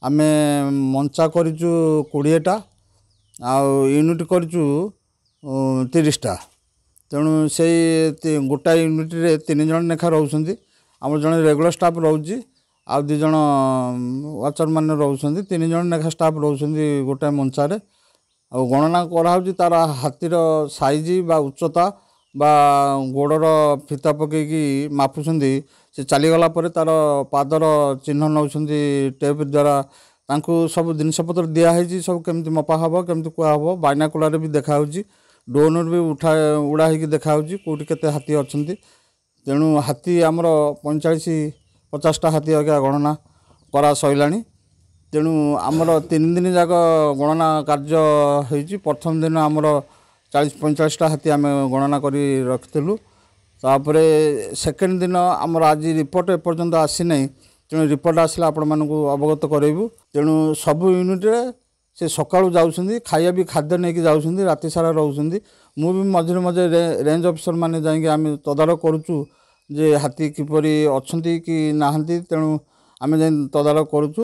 आमे मंचा करिचु 20टा आउ यूनिट करिचु 30टा तेणु से गोटा यूनिट रे 3 जन लेखा रोचंती आम जन रेगुलर स्टाफ रोची आ 2 जन वाचर मान रोचंती 3 जन लेखा स्टाफ रोचंती गोटा मंचारे आ गणना करा तार हाथीर साइज बा उच्चता बा गोड़र फिता पकईकी मापुंट से चलीगला तार पादर चिन्ह नौ टेप द्वारा सब जिनपतर दिखाई सब केमती मपा हम केमती कहब बाइनाकुलर भी देखा ड्रोन भी उड़ा हो देखा कौटी के हाथी अच्छा तेणु हाथी आमर 45-50टा हाथी आज्ञा गणना करा सैला तेणु आमर 3 दिन जाक गणना कार्य हो प्रथम दिन आमर 40-45टा हाथी आम गणना कर रखिलु तापर सेकेंड दिन आमर आज रिपोर्ट एपर्यंत आसी ना तेणु रिपोर्ट आसला आपण मानक अवगत करेबू तेणु सब यूनिट से सकाळू जाउछंदी खाया भी खाद्य नहीं जाउछंदी राति सारा रहउछंदी मु भी मझे मझे रेंज ऑफिसर माने जाइए आम तदारक करूचु जे हाथी किपरि अछंती कि नाहंती तेणु आम जाई तदारक करूचु।